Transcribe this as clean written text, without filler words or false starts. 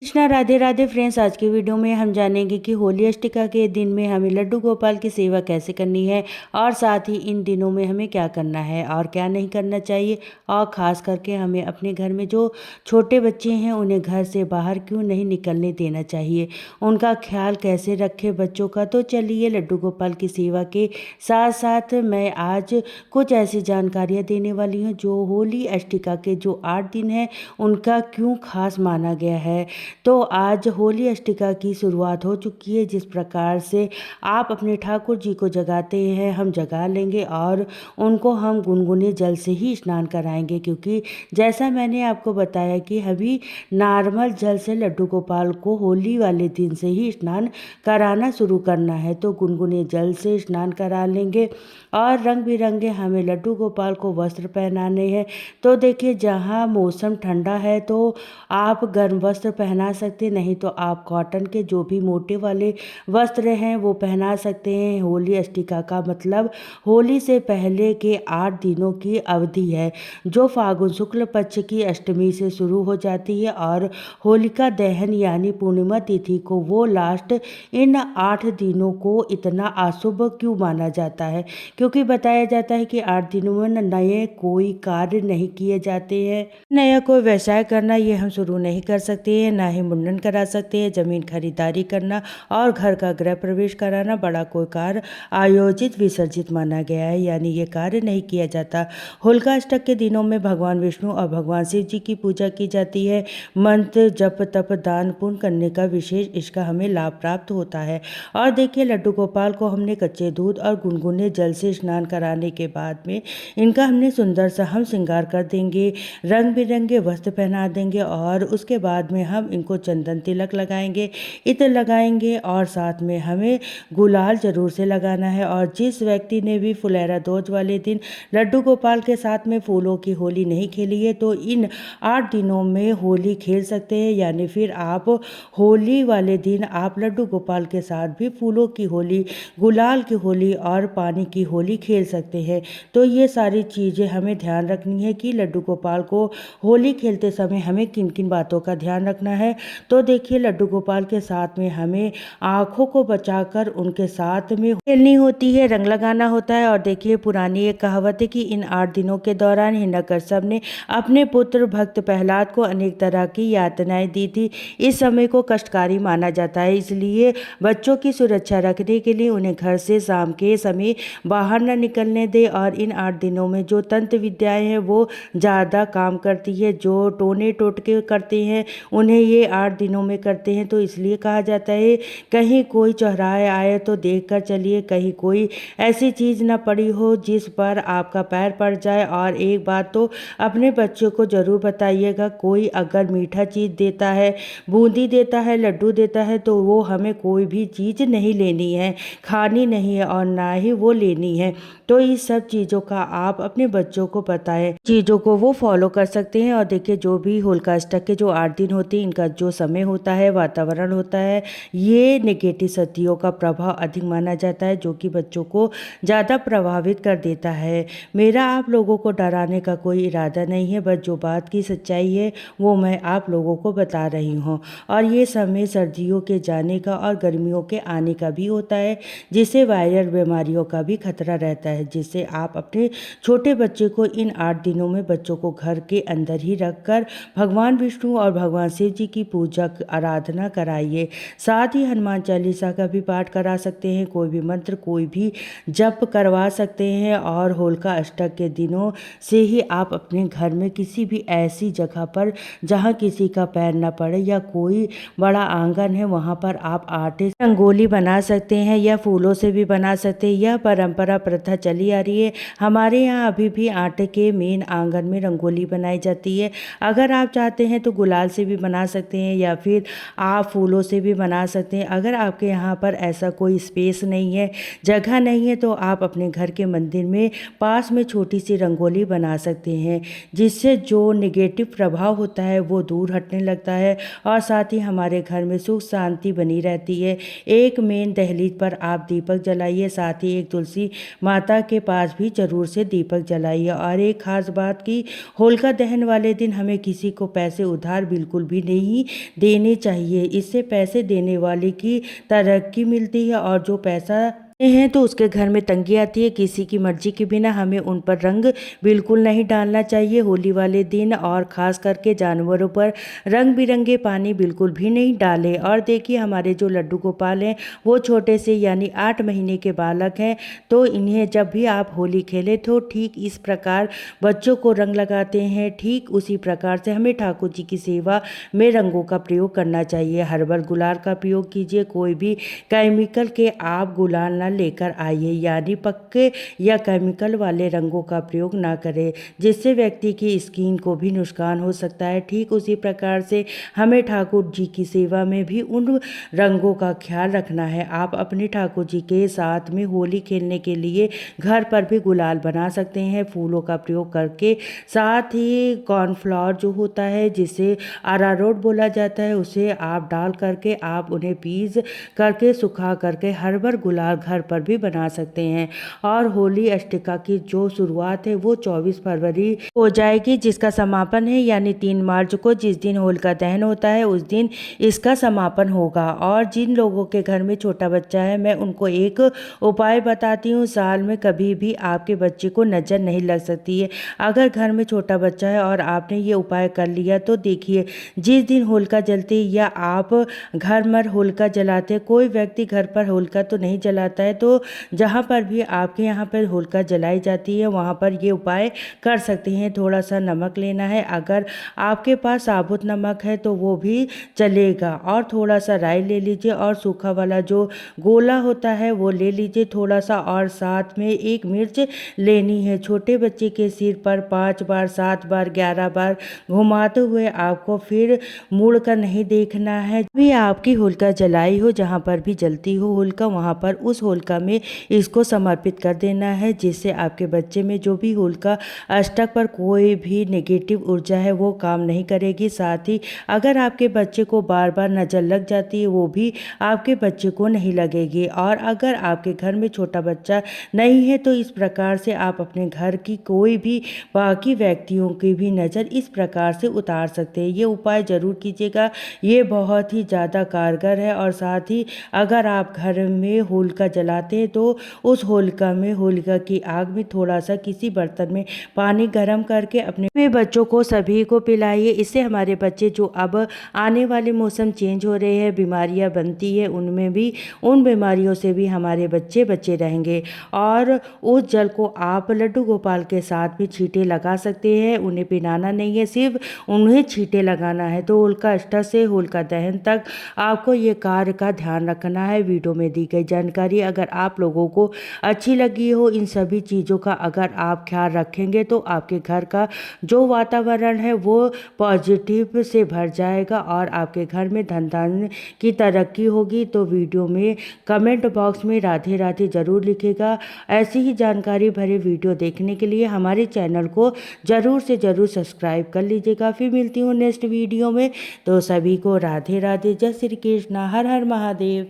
Krishna Radhe Radhe friends. आज की video में हम जानेंगे कि होली अष्टका के दिन में हमें लड्डू गोपाल की सेवा कैसे करनी है और साथ ही इन दिनों में हमें क्या करना है और क्या नहीं करना चाहिए। और ख़ास करके हमें अपने घर में जो छोटे बच्चे हैं उन्हें घर से बाहर क्यों नहीं निकलने देना चाहिए, उनका ख्याल कैसे रखें बच्चों का। तो चलिए लड्डू गोपाल की सेवा के साथ साथ मैं आज कुछ ऐसी जानकारियाँ देने वाली हूँ जो होली अष्टका के जो 8 दिन हैं उनका क्यों खास माना गया है। तो आज होली अष्टका की शुरुआत हो चुकी है। जिस प्रकार से आप अपने ठाकुर जी को जगाते हैं, हम जगा लेंगे और उनको हम गुनगुने जल से ही स्नान कराएंगे, क्योंकि जैसा मैंने आपको बताया कि अभी नॉर्मल जल से लड्डू गोपाल को होली वाले दिन से ही स्नान कराना शुरू करना है। तो गुनगुने जल से स्नान करा लेंगे और रंग बिरंगे हमें लड्डू गोपाल को वस्त्र पहनाने हैं। तो देखिए, जहाँ मौसम ठंडा है तो आप गर्म वस्त्र पहना सकते, नहीं तो आप कॉटन के जो भी मोटे वाले वस्त्र हैं वो पहना सकते हैं। होली अष्टका का मतलब होली से पहले के 8 दिनों की अवधि है, जो फागुन शुक्ल पक्ष की अष्टमी से शुरू हो जाती है और होलिका दहन यानी पूर्णिमा तिथि को वो लास्ट। इन 8 दिनों को इतना अशुभ क्यों माना जाता है? क्योंकि बताया जाता है कि 8 दिनों में नए कोई कार्य नहीं किए जाते हैं, नया कोई व्यवसाय करना ये हम शुरू नहीं कर सकते हैं, ना ही मुंडन करा सकते हैं, जमीन खरीदारी करना और घर का गृह प्रवेश कराना, बड़ा कोई कार्य आयोजित विसर्जित माना गया है, यानी ये कार्य नहीं किया जाता। होलिका अष्टक के दिनों में भगवान विष्णु और भगवान शिव जी की पूजा की जाती है। मंत्र जप तप दान पुण्य करने का विशेष इसका हमें लाभ प्राप्त होता है। और देखिए, लड्डू गोपाल को हमने कच्चे दूध और गुनगुने जल से स्नान कराने के बाद में इनका हमने सुंदर सा हम श्रृंगार कर देंगे, रंग बिरंगे वस्त्र पहना देंगे और उसके बाद में हम इनको चंदन तिलक लगाएंगे, इत्र लगाएंगे और साथ में हमें गुलाल जरूर से लगाना है। और जिस व्यक्ति ने भी फुलेरा दोज वाले दिन लड्डू गोपाल के साथ में फूलों की होली नहीं खेली है तो इन 8 दिनों में होली खेल सकते हैं, यानी फिर आप होली वाले दिन आप लड्डू गोपाल के साथ भी फूलों की होली, गुलाल की होली और पानी की होली खेल सकते हैं। तो ये सारी चीज़ें हमें ध्यान रखनी है कि लड्डू गोपाल को होली खेलते समय हमें किन किन बातों का ध्यान रखना है। तो देखिए, लड्डू गोपाल के साथ में हमें आँखों को बचाकर उनके साथ में खेलनी होती है, रंग लगाना होता है। और देखिए, पुरानी एक कहावत है कि इन 8 दिनों के दौरान हिरण्यकश्यप ने अपने पुत्र भक्त प्रहलाद को अनेक तरह की यातनाएं दी थी। इस समय को कष्टकारी माना जाता है, इसलिए बच्चों की सुरक्षा रखने के लिए उन्हें घर से शाम के समय बाहर न निकलने दे। और इन 8 दिनों में जो तंत्र विद्याएं हैं वो ज़्यादा काम करती है, जो टोने टोटके करते हैं उन्हें ये 8 दिनों में करते हैं। तो इसलिए कहा जाता है, कहीं कोई चौराहे आए तो देख कर चलिए, कहीं कोई ऐसी चीज़ ना पड़ी हो जिस पर आपका पैर पड़ जाए। और एक बात तो अपने बच्चों को ज़रूर बताइएगा, कोई अगर मीठा चीज़ देता है, बूंदी देता है, लड्डू देता है, तो वो हमें कोई भी चीज़ नहीं लेनी है, खानी नहीं है और ना ही वो लेनी है। तो इस सब चीज़ों का आप अपने बच्चों को बताएं, चीज़ों को वो फॉलो कर सकते हैं। और देखिए, जो भी होलिका अष्टक के जो 8 दिन होते हैं, इनका जो समय होता है, वातावरण होता है, ये नेगेटिव शक्तियों का प्रभाव अधिक माना जाता है, जो कि बच्चों को ज़्यादा प्रभावित कर देता है। मेरा आप लोगों को डराने का कोई इरादा नहीं है, बस जो बात की सच्चाई है वो मैं आप लोगों को बता रही हूँ। और ये समय सर्दियों के जाने का और गर्मियों के आने का भी होता है, जिससे वायरल बीमारियों का भी खतरा रहता है, जिससे आप अपने छोटे बच्चे को इन 8 दिनों में बच्चों को घर के अंदर ही रखकर भगवान विष्णु और भगवान शिव जी की पूजा आराधना कराइए। साथ ही हनुमान चालीसा का भी पाठ करा सकते हैं, कोई भी मंत्र कोई भी जप करवा सकते हैं। और होलिका अष्टक के दिनों से ही आप अपने घर में किसी भी ऐसी जगह पर जहाँ किसी का पैर न पड़े या कोई बड़ा आंगन है वहाँ पर आप आटे से रंगोली बना सकते हैं या फूलों से भी बना सकते हैं। यह परंपरा प्रथा चली आ रही है। हमारे यहाँ अभी भी आटे के मेन आंगन में रंगोली बनाई जाती है। अगर आप चाहते हैं तो गुलाल से भी बना सकते हैं या फिर आप फूलों से भी बना सकते हैं। अगर आपके यहाँ पर ऐसा कोई स्पेस नहीं है, जगह नहीं है, तो आप अपने घर के मंदिर में पास में छोटी सी रंगोली बना सकते हैं, जिससे जो नेगेटिव प्रभाव होता है वो दूर हटने लगता है और साथ ही हमारे घर में सुख शांति बनी रहती है। एक मेन दहलीज पर आप दीपक जलाइए, साथ ही एक तुलसी माता द्वारा के पास भी जरूर से दीपक जलाइए। और एक खास बात कि होलिका दहन वाले दिन हमें किसी को पैसे उधार बिल्कुल भी नहीं देने चाहिए। इससे पैसे देने वाले की तरक्की मिलती है और जो पैसा हैं तो उसके घर में तंगी आती है। किसी की मर्जी के बिना हमें उन पर रंग बिल्कुल नहीं डालना चाहिए होली वाले दिन, और ख़ास करके जानवरों पर रंग बिरंगे पानी बिल्कुल भी नहीं डालें। और देखिए हमारे जो लड्डू गोपाल हैं वो छोटे से यानी 8 महीने के बालक हैं, तो इन्हें जब भी आप होली खेलें तो ठीक इस प्रकार बच्चों को रंग लगाते हैं, ठीक उसी प्रकार से हमें ठाकुर जी की सेवा में रंगों का प्रयोग करना चाहिए। हर्बल गुलाल का प्रयोग कीजिए, कोई भी केमिकल के आप गुलाल लेकर आइए, यानी पक्के या केमिकल वाले रंगों का प्रयोग ना करें जिससे व्यक्ति की स्किन को भी नुकसान हो सकता है। ठीक उसी प्रकार से हमें ठाकुर जी की सेवा में भी उन रंगों का ख्याल रखना है। आप अपने ठाकुर जी के साथ में होली खेलने के लिए घर पर भी गुलाल बना सकते हैं फूलों का प्रयोग करके। साथ ही कॉर्नफ्लावर जो होता है जिसे अरारोट बोला जाता है उसे आप डाल करके आप उन्हें पीस करके सुखा करके हर्बल गुलाल घर पर भी बना सकते हैं। और होली अष्टका की जो शुरुआत है वो 24 फरवरी हो जाएगी, जिसका समापन है यानी 3 मार्च को, जिस दिन होलिका दहन होता है उस दिन इसका समापन होगा। और जिन लोगों के घर में छोटा बच्चा है मैं उनको एक उपाय बताती हूँ, साल में कभी भी आपके बच्चे को नज़र नहीं लग सकती है। अगर घर में छोटा बच्चा है और आपने ये उपाय कर लिया तो देखिए जिस दिन होलिका जलती है या आप घर में होलिका जलाते, कोई व्यक्ति घर पर होलिका तो नहीं जलाता है, तो जहाँ पर भी आपके यहाँ पर होलिका जलाई जाती है वहाँ पर ये उपाय कर सकते हैं। थोड़ा सा नमक लेना है, अगर आपके पास साबुत नमक है तो वो भी चलेगा, और थोड़ा सा राई ले लीजिए और सूखा वाला जो गोला होता है वो ले लीजिए थोड़ा सा, और साथ में एक मिर्च लेनी है। छोटे बच्चे के सिर पर 5 बार 7 बार 11 बार घुमाते हुए आपको फिर मुड़ कर नहीं देखना है। भी आपकी होलिका जलाई हो, जहाँ पर भी जलती हो होलिका वहाँ पर उस होलिका में इसको समर्पित कर देना है, जिससे आपके बच्चे में जो भी होलिका अष्टक पर कोई भी नेगेटिव ऊर्जा है वो काम नहीं करेगी। साथ ही अगर आपके बच्चे को बार बार नज़र लग जाती है वो भी आपके बच्चे को नहीं लगेगी। और अगर आपके घर में छोटा बच्चा नहीं है तो इस प्रकार से आप अपने घर की कोई भी बाकी व्यक्तियों की भी नज़र इस प्रकार से उतार सकते हैं। ये उपाय ज़रूर कीजिएगा, ये बहुत ही ज़्यादा कारगर है। और साथ ही अगर आप घर में होलिका जलाते हैं तो उस होलिका में होलिका की आग में थोड़ा सा किसी बर्तन में पानी गर्म करके अपने बच्चों को सभी को पिलाइए। इससे हमारे बच्चे जो अब आने वाले मौसम चेंज हो रहे हैं, बीमारियां बनती है, उनमें भी उन बीमारियों से भी हमारे बच्चे बचे रहेंगे। और उस जल को आप लड्डू गोपाल के साथ भी छींटे लगा सकते हैं, उन्हें पिलाना नहीं है, सिर्फ उन्हें छींटे लगाना है। तो होलिका अष्टक से होलिका दहन तक आपको ये कार्य का ध्यान रखना है। वीडियो में दी गई जानकारी अगर आप लोगों को अच्छी लगी हो, इन सभी चीज़ों का अगर आप ख्याल रखेंगे तो आपके घर का जो वातावरण है वो पॉजिटिव से भर जाएगा और आपके घर में धन धान्य की तरक्की होगी। तो वीडियो में कमेंट बॉक्स में राधे राधे ज़रूर लिखेगा। ऐसी ही जानकारी भरे वीडियो देखने के लिए हमारे चैनल को ज़रूर से ज़रूर सब्सक्राइब कर लीजिएगा। फिर मिलती हूँ नेक्स्ट वीडियो में, तो सभी को राधे राधे, जय श्री कृष्णा, हर हर महादेव।